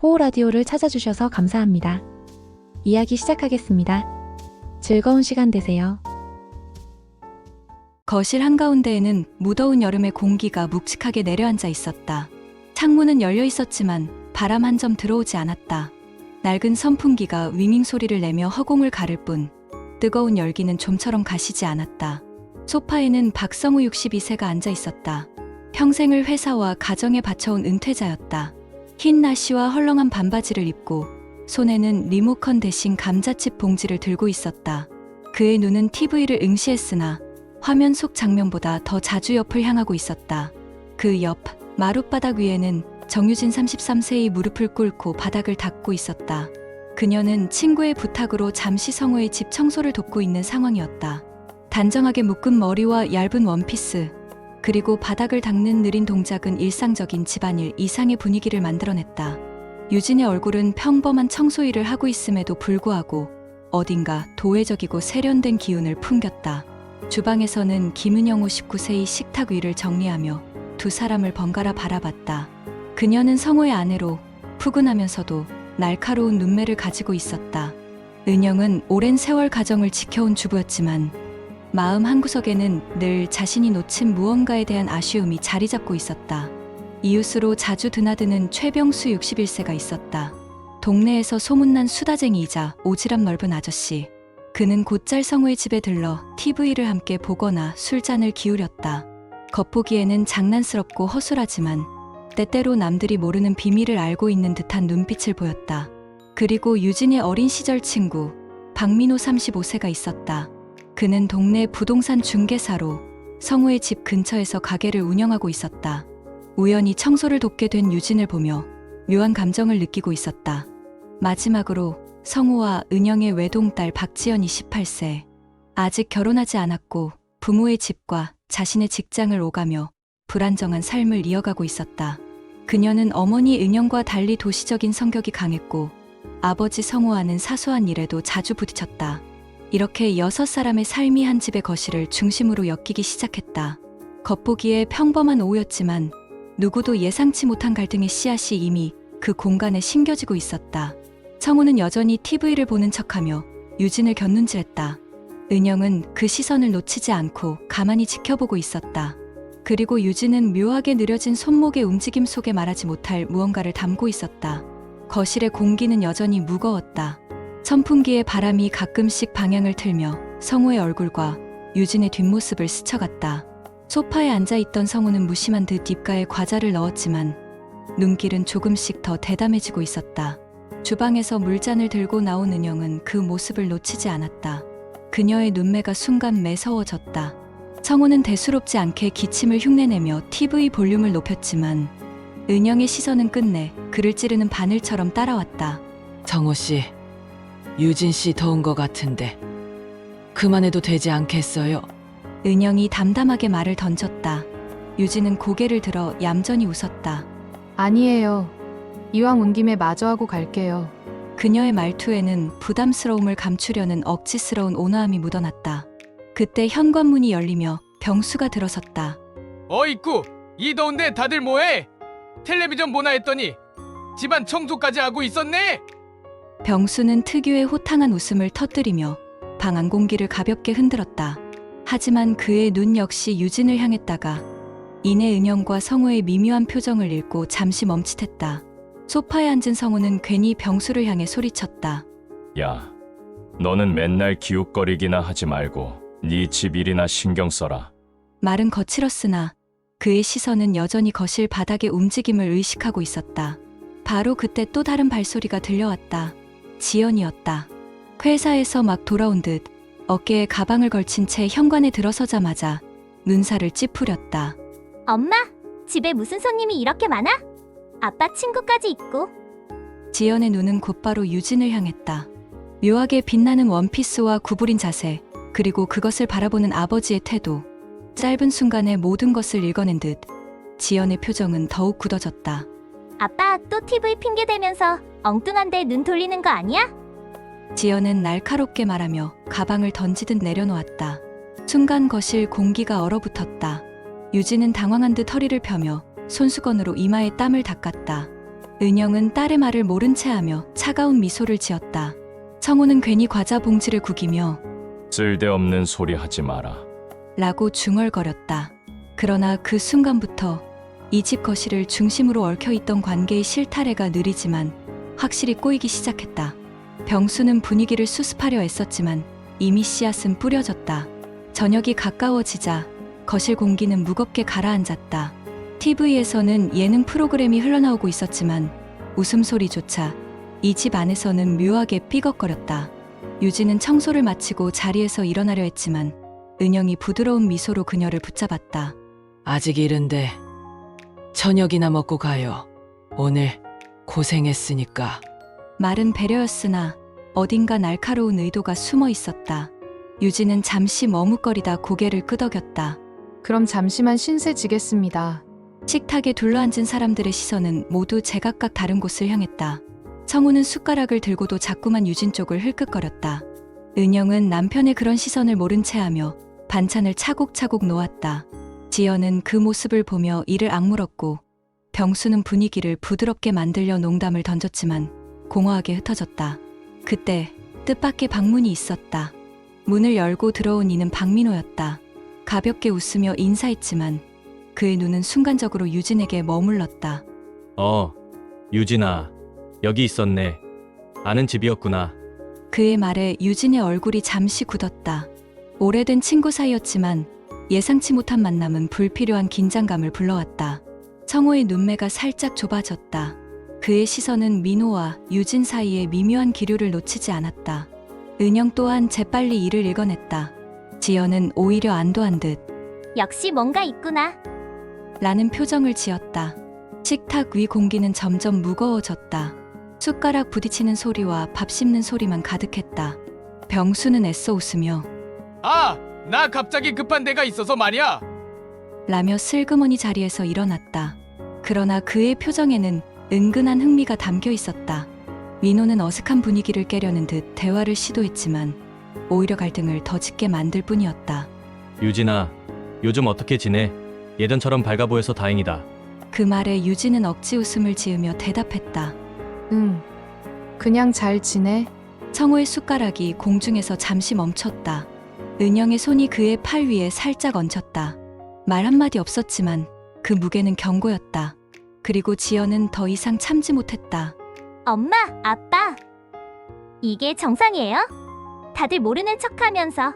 호우라디오를 찾아주셔서 감사합니다. 이야기 시작하겠습니다. 즐거운 시간 되세요. 거실 한가운데에는 무더운 여름의 공기가 묵직하게 내려앉아 있었다. 창문은 열려 있었지만 바람 한 점 들어오지 않았다. 낡은 선풍기가 윙윙 소리를 내며 허공을 가를 뿐 뜨거운 열기는 좀처럼 가시지 않았다. 소파에는 박성우 62세가 앉아 있었다. 평생을 회사와 가정에 바쳐온 은퇴자였다. 흰 나시와 헐렁한 반바지를 입고 손에는 리모컨 대신 감자칩 봉지를 들고 있었다. 그의 눈은 TV를 응시했으나 화면 속 장면보다 더 자주 옆을 향하고 있었다. 그 옆 마룻바닥 위에는 정유진 33세의 무릎을 꿇고 바닥을 닦고 있었다. 그녀는 친구의 부탁으로 잠시 성우의 집 청소를 돕고 있는 상황이었다. 단정하게 묶은 머리와 얇은 원피스, 그리고 바닥을 닦는 느린 동작은 일상적인 집안일 이상의 분위기를 만들어냈다. 유진의 얼굴은 평범한 청소일을 하고 있음에도 불구하고 어딘가 도회적이고 세련된 기운을 풍겼다. 주방에서는 김은영 59세의 식탁 위를 정리하며 두 사람을 번갈아 바라봤다. 그녀는 성우의 아내로 푸근하면서도 날카로운 눈매를 가지고 있었다. 은영은 오랜 세월 가정을 지켜온 주부였지만 마음 한구석에는 늘 자신이 놓친 무언가에 대한 아쉬움이 자리 잡고 있었다. 이웃으로 자주 드나드는 최병수 61세가 있었다. 동네에서 소문난 수다쟁이이자 오지랖 넓은 아저씨. 그는 곧잘 성우의 집에 들러 TV를 함께 보거나 술잔을 기울였다. 겉보기에는 장난스럽고 허술하지만 때때로 남들이 모르는 비밀을 알고 있는 듯한 눈빛을 보였다. 그리고 유진의 어린 시절 친구 박민호 35세가 있었다. 그는 동네 부동산 중개사로 성우의 집 근처에서 가게를 운영하고 있었다. 우연히 청소를 돕게 된 유진을 보며 묘한 감정을 느끼고 있었다. 마지막으로 성우와 은영의 외동딸 박지연이 18세. 아직 결혼하지 않았고 부모의 집과 자신의 직장을 오가며 불안정한 삶을 이어가고 있었다. 그녀는 어머니 은영과 달리 도시적인 성격이 강했고 아버지 성우와는 사소한 일에도 자주 부딪혔다. 이렇게 6사람의 삶이 한 집의 거실을 중심으로 엮이기 시작했다. 겉보기에 평범한 오후였지만 누구도 예상치 못한 갈등의 씨앗이 이미 그 공간에 심겨지고 있었다. 성우는 여전히 TV를 보는 척하며 유진을 곁눈질했다. 은영은 그 시선을 놓치지 않고 가만히 지켜보고 있었다. 그리고 유진은 묘하게 느려진 손목의 움직임 속에 말하지 못할 무언가를 담고 있었다. 거실의 공기는 여전히 무거웠다. 선풍기의 바람이 가끔씩 방향을 틀며 성우의 얼굴과 유진의 뒷모습을 스쳐갔다. 소파에 앉아있던 성우는 무심한 듯 입가에 과자를 넣었지만 눈길은 조금씩 더 대담해지고 있었다. 주방에서 물잔을 들고 나온 은영은 그 모습을 놓치지 않았다. 그녀의 눈매가 순간 매서워졌다. 성우는 대수롭지 않게 기침을 흉내내며 TV 볼륨을 높였지만 은영의 시선은 끝내 그를 찌르는 바늘처럼 따라왔다. 성호씨, 유진씨 더운 것 같은데 그만해도 되지 않겠어요? 은영이 담담하게 말을 던졌다. 유진은 고개를 들어 얌전히 웃었다. 아니에요. 이왕 온 김에 마저 하고 갈게요. 그녀의 말투에는 부담스러움을 감추려는 억지스러운 온화함이 묻어났다. 그때 현관문이 열리며 병수가 들어섰다. 어이쿠, 이 더운데 다들 뭐해? 텔레비전 보나 했더니 집안 청소까지 하고 있었네? 병수는 특유의 호탕한 웃음을 터뜨리며 방 안 공기를 가볍게 흔들었다. 하지만 그의 눈 역시 유진을 향했다가 이내 은영과 성우의 미묘한 표정을 읽고 잠시 멈칫했다. 소파에 앉은 성우는 괜히 병수를 향해 소리쳤다. 야, 너는 맨날 기웃거리기나 하지 말고 네 집 일이나 신경 써라. 말은 거칠었으나 그의 시선은 여전히 거실 바닥의 움직임을 의식하고 있었다. 바로 그때 또 다른 발소리가 들려왔다. 지연이었다. 회사에서 막 돌아온 듯 어깨에 가방을 걸친 채 현관에 들어서자마자 눈살을 찌푸렸다. 엄마, 집에 무슨 손님이 이렇게 많아? 아빠 친구까지 있고. 지연의 눈은 곧바로 유진을 향했다. 묘하게 빛나는 원피스와 구부린 자세, 그리고 그것을 바라보는 아버지의 태도. 짧은 순간에 모든 것을 읽어낸 듯 지연의 표정은 더욱 굳어졌다. 아빠 또 TV 핑계 대면서 엉뚱한데 눈 돌리는 거 아니야? 지연은 날카롭게 말하며 가방을 던지듯 내려놓았다. 순간 거실 공기가 얼어붙었다. 유진은 당황한 듯 허리를 펴며 손수건으로 이마에 땀을 닦았다. 은영은 딸의 말을 모른 채 하며 차가운 미소를 지었다. 청호는 괜히 과자 봉지를 구기며 쓸데없는 소리 하지 마라. 라고 중얼거렸다. 그러나 그 순간부터 이 집 거실을 중심으로 얽혀있던 관계의 실타래가 느리지만 확실히 꼬이기 시작했다. 병수는 분위기를 수습하려 애썼지만 이미 씨앗은 뿌려졌다. 저녁이 가까워지자 거실 공기는 무겁게 가라앉았다. TV에서는 예능 프로그램이 흘러나오고 있었지만 웃음소리조차 이 집 안에서는 묘하게 삐걱거렸다. 유진은 청소를 마치고 자리에서 일어나려 했지만 은영이 부드러운 미소로 그녀를 붙잡았다. 아직 이른데 저녁이나 먹고 가요. 오늘 고생했으니까. 말은 배려였으나 어딘가 날카로운 의도가 숨어 있었다. 유진은 잠시 머뭇거리다 고개를 끄덕였다. 그럼 잠시만 신세 지겠습니다. 식탁에 둘러앉은 사람들의 시선은 모두 제각각 다른 곳을 향했다. 청우는 숟가락을 들고도 자꾸만 유진 쪽을 흘끗거렸다. 은영은 남편의 그런 시선을 모른 채 하며 반찬을 차곡차곡 놓았다. 지연은 그 모습을 보며 이를 악물었고 병수는 분위기를 부드럽게 만들려 농담을 던졌지만 공허하게 흩어졌다. 그때 뜻밖의 방문이 있었다. 문을 열고 들어온 이는 박민호였다. 가볍게 웃으며 인사했지만 그의 눈은 순간적으로 유진에게 머물렀다. 유진아, 여기 있었네. 아는 집이었구나. 그의 말에 유진의 얼굴이 잠시 굳었다. 오래된 친구 사이였지만 예상치 못한 만남은 불필요한 긴장감을 불러왔다. 청호의 눈매가 살짝 좁아졌다. 그의 시선은 민호와 유진 사이의 미묘한 기류를 놓치지 않았다. 은영 또한 재빨리 이를 읽어냈다. 지연은 오히려 안도한 듯 역시 뭔가 있구나. 라는 표정을 지었다. 식탁 위 공기는 점점 무거워졌다. 숟가락 부딪히는 소리와 밥 씹는 소리만 가득했다. 병수는 애써 웃으며 아, 나 갑자기 급한 데가 있어서 말이야. 라며 슬그머니 자리에서 일어났다. 그러나 그의 표정에는 은근한 흥미가 담겨 있었다. 민호는 어색한 분위기를 깨려는 듯 대화를 시도했지만 오히려 갈등을 더 짙게 만들 뿐이었다. 유진아, 요즘 어떻게 지내? 예전처럼 밝아 보여서 다행이다. 그 말에 유진은 억지 웃음을 지으며 대답했다. 응. 그냥 잘 지내? 청호의 숟가락이 공중에서 잠시 멈췄다. 은영의 손이 그의 팔 위에 살짝 얹혔다. 말 한마디 없었지만 그 무게는 경고였다. 그리고 지연은 더 이상 참지 못했다. 엄마, 아빠. 이게 정상이에요? 다들 모르는 척하면서.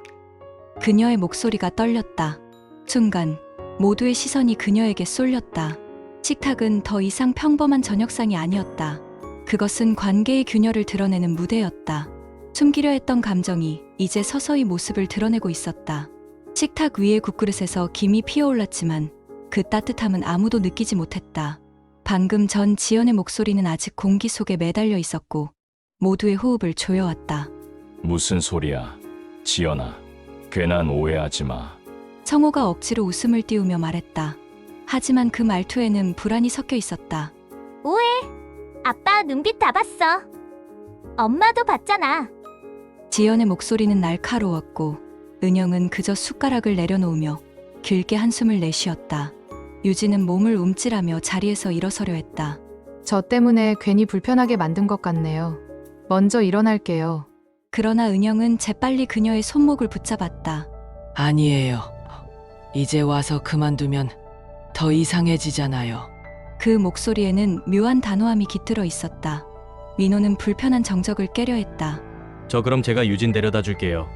그녀의 목소리가 떨렸다. 순간 모두의 시선이 그녀에게 쏠렸다. 식탁은 더 이상 평범한 저녁상이 아니었다. 그것은 관계의 균열을 드러내는 무대였다. 숨기려 했던 감정이 이제 서서히 모습을 드러내고 있었다. 식탁 위의 국그릇에서 김이 피어올랐지만 그 따뜻함은 아무도 느끼지 못했다. 방금 전 지연의 목소리는 아직 공기 속에 매달려 있었고 모두의 호흡을 조여왔다. 무슨 소리야, 지연아. 괜한 오해하지 마. 청호가 억지로 웃음을 띄우며 말했다. 하지만 그 말투에는 불안이 섞여 있었다. 오해. 아빠 눈빛 다 봤어. 엄마도 봤잖아. 지연의 목소리는 날카로웠고 은영은 그저 숟가락을 내려놓으며 길게 한숨을 내쉬었다. 유진은 몸을 움찔하며 자리에서 일어서려 했다. 저 때문에 괜히 불편하게 만든 것 같네요. 먼저 일어날게요. 그러나 은영은 재빨리 그녀의 손목을 붙잡았다. 아니에요. 이제 와서 그만두면 더 이상해지잖아요. 그 목소리에는 묘한 단호함이 깃들어 있었다. 민호는 불편한 정적을 깨려 했다. 저 그럼 제가 유진 데려다 줄게요.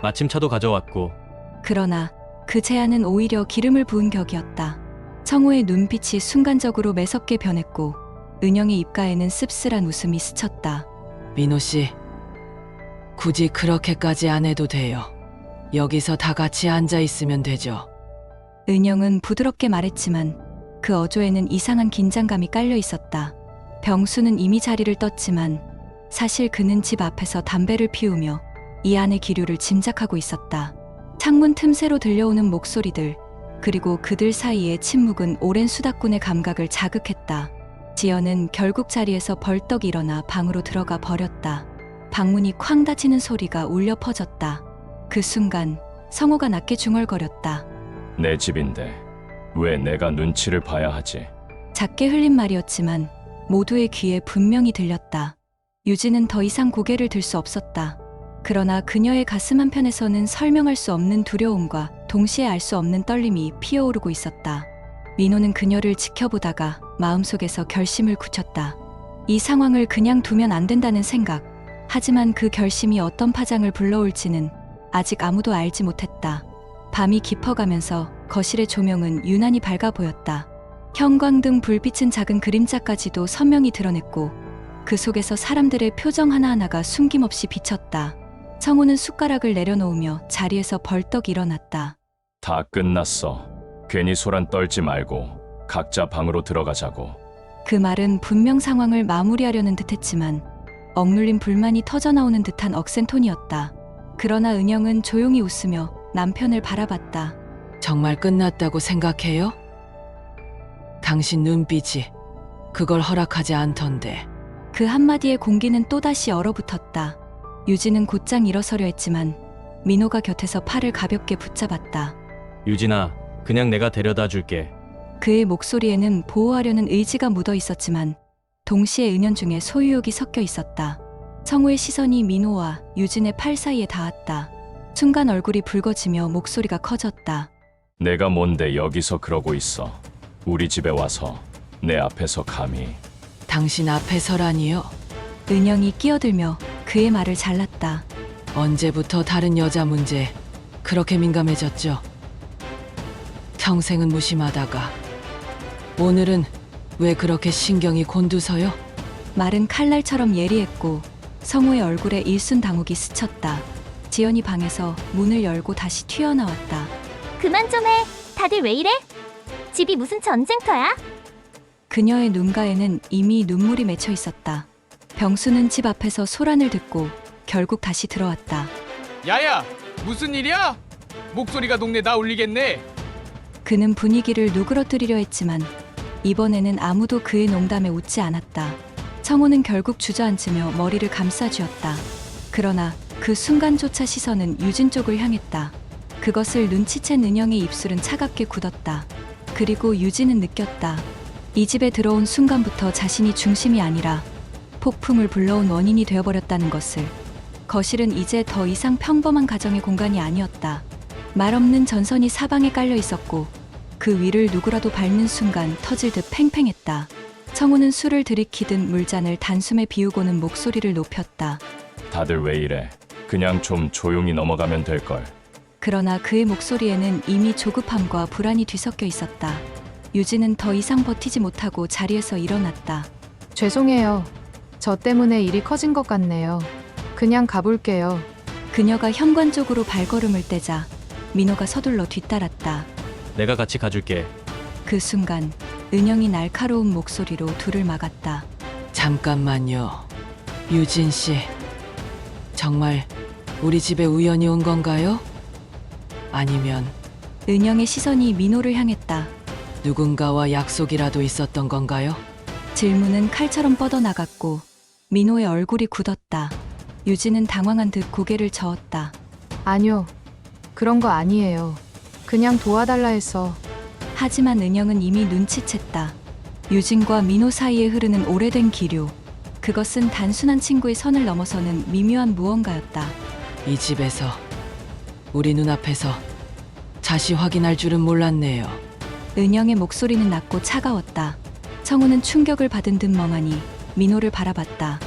마침 차도 가져왔고. 그러나 그 제안은 오히려 기름을 부은 격이었다. 청호의 눈빛이 순간적으로 매섭게 변했고 은영의 입가에는 씁쓸한 웃음이 스쳤다. 민호 씨, 굳이 그렇게까지 안 해도 돼요. 여기서 다 같이 앉아 있으면 되죠. 은영은 부드럽게 말했지만 그 어조에는 이상한 긴장감이 깔려 있었다. 병수는 이미 자리를 떴지만 사실 그는 집 앞에서 담배를 피우며 이 안의 기류를 짐작하고 있었다. 창문 틈새로 들려오는 목소리들, 그리고 그들 사이의 침묵은 오랜 수다꾼의 감각을 자극했다. 지연은 결국 자리에서 벌떡 일어나 방으로 들어가 버렸다. 방문이 쾅 닫히는 소리가 울려 퍼졌다. 그 순간 성호가 낮게 중얼거렸다. 내 집인데 왜 내가 눈치를 봐야 하지? 작게 흘린 말이었지만 모두의 귀에 분명히 들렸다. 유진은 더 이상 고개를 들 수 없었다. 그러나 그녀의 가슴 한편에서는 설명할 수 없는 두려움과 동시에 알 수 없는 떨림이 피어오르고 있었다. 민호는 그녀를 지켜보다가 마음속에서 결심을 굳혔다. 이 상황을 그냥 두면 안 된다는 생각. 하지만 그 결심이 어떤 파장을 불러올지는 아직 아무도 알지 못했다. 밤이 깊어가면서 거실의 조명은 유난히 밝아 보였다. 형광등 불빛은 작은 그림자까지도 선명히 드러냈고 그 속에서 사람들의 표정 하나하나가 숨김없이 비쳤다. 성우는 숟가락을 내려놓으며 자리에서 벌떡 일어났다. 다 끝났어. 괜히 소란 떨지 말고 각자 방으로 들어가자고. 그 말은 분명 상황을 마무리하려는 듯했지만 억눌린 불만이 터져나오는 듯한 억센 톤이었다. 그러나 은영은 조용히 웃으며 남편을 바라봤다. 정말 끝났다고 생각해요? 당신 눈빛이 그걸 허락하지 않던데. 그 한마디에 공기는 또다시 얼어붙었다. 유진은 곧장 일어서려 했지만 민호가 곁에서 팔을 가볍게 붙잡았다. 유진아, 그냥 내가 데려다 줄게. 그의 목소리에는 보호하려는 의지가 묻어 있었지만 동시에 은연중에 소유욕이 섞여 있었다. 성우의 시선이 민호와 유진의 팔 사이에 닿았다. 순간 얼굴이 붉어지며 목소리가 커졌다. 내가 뭔데 여기서 그러고 있어. 우리 집에 와서 내 앞에서 감히. 당신 앞에서라니요? 은영이 끼어들며 그의 말을 잘랐다. 언제부터 다른 여자 문제 그렇게 민감해졌죠? 평생은 무심하다가 오늘은 왜 그렇게 신경이 곤두서요? 말은 칼날처럼 예리했고 성우의 얼굴에 일순당혹이 스쳤다. 지연이 방에서 문을 열고 다시 튀어나왔다. 그만 좀 해. 다들 왜 이래? 집이 무슨 전쟁터야? 그녀의 눈가에는 이미 눈물이 맺혀 있었다. 병수는 집 앞에서 소란을 듣고 결국 다시 들어왔다. 야야, 무슨 일이야? 목소리가 동네 나 울리겠네. 그는 분위기를 누그러뜨리려 했지만 이번에는 아무도 그의 농담에 웃지 않았다. 성우는 결국 주저앉으며 머리를 감싸쥐었다. 그러나 그 순간조차 시선은 유진 쪽을 향했다. 그것을 눈치챈 은영의 입술은 차갑게 굳었다. 그리고 유진은 느꼈다. 이 집에 들어온 순간부터 자신이 중심이 아니라 폭풍을 불러온 원인이 되어버렸다는 것을. 거실은 이제 더 이상 평범한 가정의 공간이 아니었다. 말없는 전선이 사방에 깔려 있었고 그 위를 누구라도 밟는 순간 터질 듯 팽팽했다. 성우는 술을 들이키듯 물잔을 단숨에 비우고는 목소리를 높였다. 다들 왜 이래? 그냥 좀 조용히 넘어가면 될걸. 그러나 그의 목소리에는 이미 조급함과 불안이 뒤섞여 있었다. 유진은 더 이상 버티지 못하고 자리에서 일어났다. 죄송해요. 저 때문에 일이 커진 것 같네요. 그냥 가볼게요. 그녀가 현관 쪽으로 발걸음을 떼자 민호가 서둘러 뒤따랐다. 내가 같이 가줄게. 그 순간 은영이 날카로운 목소리로 둘을 막았다. 잠깐만요. 유진 씨. 정말 우리 집에 우연히 온 건가요? 아니면 은영의 시선이 민호를 향했다. 누군가와 약속이라도 있었던 건가요? 질문은 칼처럼 뻗어나갔고 민호의 얼굴이 굳었다. 유진은 당황한 듯 고개를 저었다. 아니요. 그런 거 아니에요. 그냥 도와달라 해서. 하지만 은영은 이미 눈치챘다. 유진과 민호 사이에 흐르는 오래된 기류. 그것은 단순한 친구의 선을 넘어서는 미묘한 무언가였다. 이 집에서 우리 눈앞에서 다시 확인할 줄은 몰랐네요. 은영의 목소리는 낮고 차가웠다. 성우는 충격을 받은 듯 멍하니 민호를 바라봤다.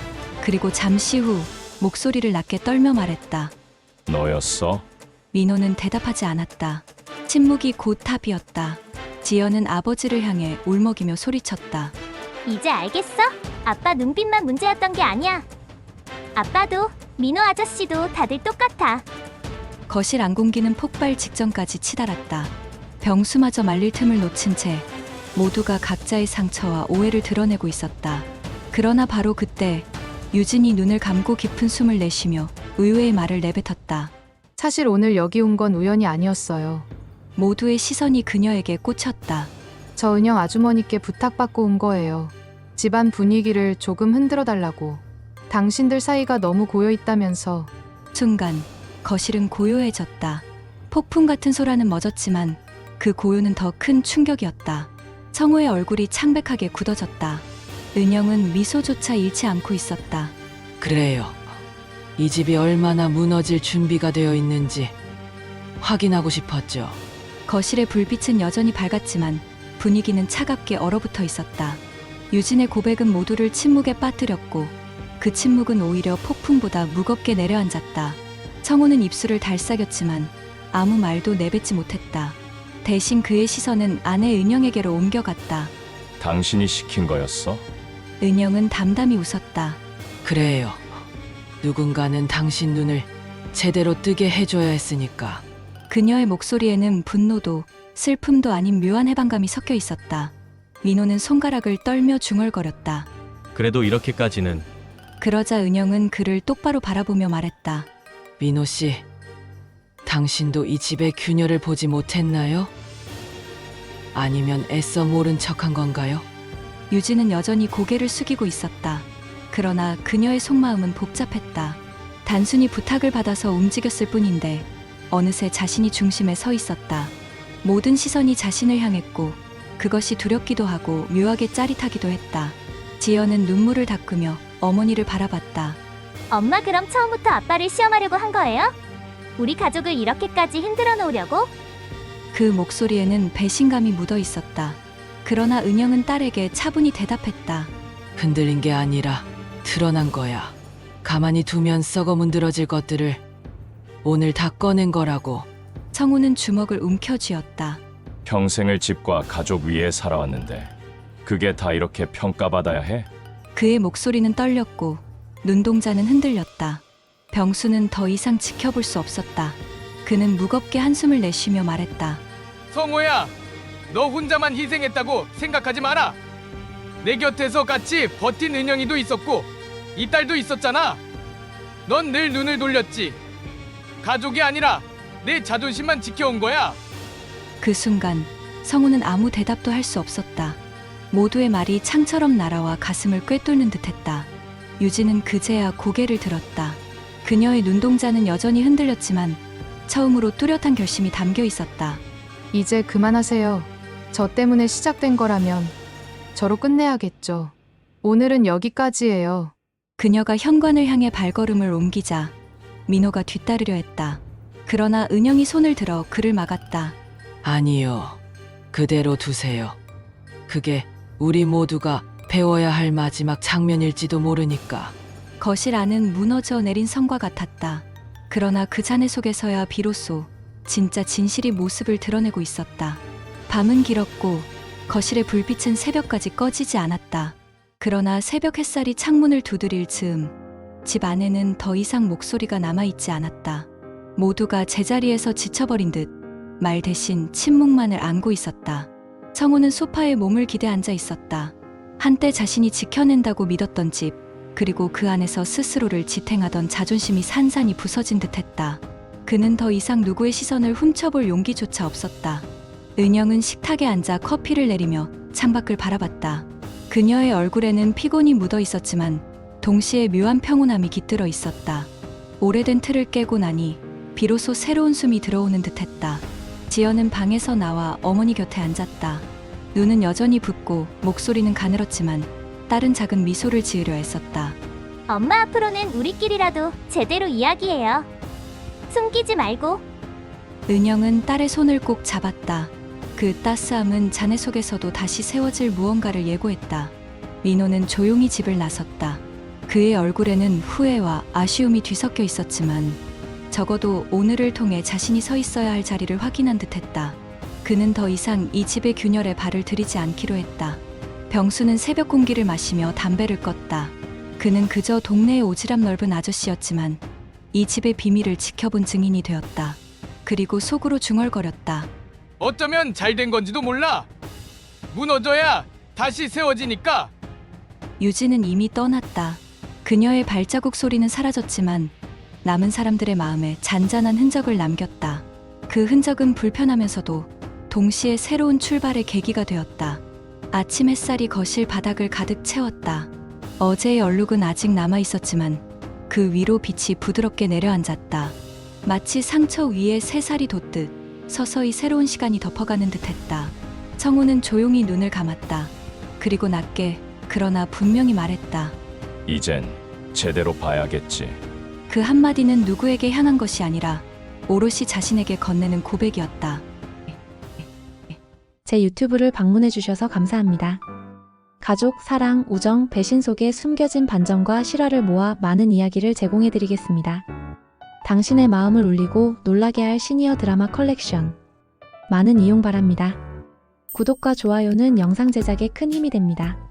그리고 잠시 후 목소리를 낮게 떨며 말했다. 너였어? 민호는 대답하지 않았다. 침묵이 곧 답이었다. 지연은 아버지를 향해 울먹이며 소리쳤다. 이제 알겠어? 아빠 눈빛만 문제였던 게 아니야. 아빠도 민호 아저씨도 다들 똑같아. 거실 안공기는 폭발 직전까지 치달았다. 병수마저 말릴 틈을 놓친 채 모두가 각자의 상처와 오해를 드러내고 있었다. 그러나 바로 그때 유진이 눈을 감고 깊은 숨을 내쉬며 의외의 말을 내뱉었다. 사실 오늘 여기 온 건 우연이 아니었어요. 모두의 시선이 그녀에게 꽂혔다. 저 은영 아주머니께 부탁받고 온 거예요. 집안 분위기를 조금 흔들어 달라고. 당신들 사이가 너무 고여 있다면서. 순간 거실은 고요해졌다. 폭풍 같은 소라는 멎었지만 그 고요는 더 큰 충격이었다. 성우의 얼굴이 창백하게 굳어졌다. 은영은 미소조차 잃지 않고 있었다. 그래요. 이 집이 얼마나 무너질 준비가 되어 있는지 확인하고 싶었죠. 거실의 불빛은 여전히 밝았지만 분위기는 차갑게 얼어붙어 있었다. 유진의 고백은 모두를 침묵에 빠뜨렸고 그 침묵은 오히려 폭풍보다 무겁게 내려앉았다. 청호는 입술을 달싹였지만 아무 말도 내뱉지 못했다. 대신 그의 시선은 아내 은영에게로 옮겨갔다. 당신이 시킨 거였어? 은영은 담담히 웃었다. 그래요. 누군가는 당신 눈을 제대로 뜨게 해줘야 했으니까. 그녀의 목소리에는 분노도 슬픔도 아닌 묘한 해방감이 섞여 있었다. 민호는 손가락을 떨며 중얼거렸다. 그래도 이렇게까지는. 그러자 은영은 그를 똑바로 바라보며 말했다. 민호 씨, 당신도 이 집의 균열을 보지 못했나요? 아니면 애써 모른 척한 건가요? 유진은 여전히 고개를 숙이고 있었다. 그러나 그녀의 속마음은 복잡했다. 단순히 부탁을 받아서 움직였을 뿐인데 어느새 자신이 중심에 서 있었다. 모든 시선이 자신을 향했고 그것이 두렵기도 하고 묘하게 짜릿하기도 했다. 지연은 눈물을 닦으며 어머니를 바라봤다. 엄마 그럼 처음부터 아빠를 시험하려고 한 거예요? 우리 가족을 이렇게까지 흔들어 놓으려고? 그 목소리에는 배신감이 묻어 있었다. 그러나 은영은 딸에게 차분히 대답했다. 흔들린 게 아니라 드러난 거야. 가만히 두면 썩어 문드러질 것들을 오늘 다 꺼낸 거라고. 청우는 주먹을 움켜쥐었다. 평생을 집과 가족 위에 살아왔는데 그게 다 이렇게 평가받아야 해? 그의 목소리는 떨렸고 눈동자는 흔들렸다. 병수는 더 이상 지켜볼 수 없었다. 그는 무겁게 한숨을 내쉬며 말했다. 성호야, 너 혼자만 희생했다고 생각하지 마라. 내 곁에서 같이 버틴 은영이도 있었고 이 딸도 있었잖아. 넌 늘 눈을 돌렸지. 가족이 아니라 내 자존심만 지켜온 거야. 그 순간 성우는 아무 대답도 할 수 없었다. 모두의 말이 창처럼 날아와 가슴을 꿰뚫는 듯했다. 유진은 그제야 고개를 들었다. 그녀의 눈동자는 여전히 흔들렸지만 처음으로 뚜렷한 결심이 담겨 있었다. 이제 그만하세요. 저 때문에 시작된 거라면 저로 끝내야겠죠. 오늘은 여기까지예요. 그녀가 현관을 향해 발걸음을 옮기자 민호가 뒤따르려 했다. 그러나 은영이 손을 들어 그를 막았다. 아니요. 그대로 두세요. 그게 우리 모두가 배워야 할 마지막 장면일지도 모르니까. 거실 안은 무너져 내린 성과 같았다. 그러나 그 잔해 속에서야 비로소 진짜 진실이 모습을 드러내고 있었다. 밤은 길었고 거실의 불빛은 새벽까지 꺼지지 않았다. 그러나 새벽 햇살이 창문을 두드릴 즈음 집 안에는 더 이상 목소리가 남아있지 않았다. 모두가 제자리에서 지쳐버린 듯 말 대신 침묵만을 안고 있었다. 청우는 소파에 몸을 기대 앉아 있었다. 한때 자신이 지켜낸다고 믿었던 집, 그리고 그 안에서 스스로를 지탱하던 자존심이 산산이 부서진 듯했다. 그는 더 이상 누구의 시선을 훔쳐볼 용기조차 없었다. 은영은 식탁에 앉아 커피를 내리며 창밖을 바라봤다. 그녀의 얼굴에는 피곤이 묻어 있었지만 동시에 묘한 평온함이 깃들어 있었다. 오래된 틀을 깨고 나니 비로소 새로운 숨이 들어오는 듯했다. 지연은 방에서 나와 어머니 곁에 앉았다. 눈은 여전히 붓고 목소리는 가늘었지만 딸은 작은 미소를 지으려 했었다. 엄마 앞으로는 우리끼리라도 제대로 이야기해요. 숨기지 말고. 은영은 딸의 손을 꼭 잡았다. 그 따스함은 자네 속에서도 다시 세워질 무언가를 예고했다. 민호는 조용히 집을 나섰다. 그의 얼굴에는 후회와 아쉬움이 뒤섞여 있었지만 적어도 오늘을 통해 자신이 서 있어야 할 자리를 확인한 듯했다. 그는 더 이상 이 집의 균열에 발을 들이지 않기로 했다. 병수는 새벽 공기를 마시며 담배를 껐다. 그는 그저 동네의 오지랖 넓은 아저씨였지만 이 집의 비밀을 지켜본 증인이 되었다. 그리고 속으로 중얼거렸다. 어쩌면 잘 된 건지도 몰라. 무너져야 다시 세워지니까. 유진은 이미 떠났다. 그녀의 발자국 소리는 사라졌지만 남은 사람들의 마음에 잔잔한 흔적을 남겼다. 그 흔적은 불편하면서도 동시에 새로운 출발의 계기가 되었다. 아침 햇살이 거실 바닥을 가득 채웠다. 어제의 얼룩은 아직 남아있었지만 그 위로 빛이 부드럽게 내려앉았다. 마치 상처 위에 새살이 돋듯 서서히 새로운 시간이 덮어가는 듯했다. 청우는 조용히 눈을 감았다. 그리고 낮게 그러나 분명히 말했다. 이젠 제대로 봐야겠지. 그 한마디는 누구에게 향한 것이 아니라 오롯이 자신에게 건네는 고백이었다. 제 유튜브를 방문해 주셔서 감사합니다. 가족, 사랑, 우정, 배신 속에 숨겨진 반전과 실화를 모아 많은 이야기를 제공해 드리겠습니다. 당신의 마음을 울리고 놀라게 할 시니어 드라마 컬렉션. 많은 이용 바랍니다. 구독과 좋아요는 영상 제작에 큰 힘이 됩니다.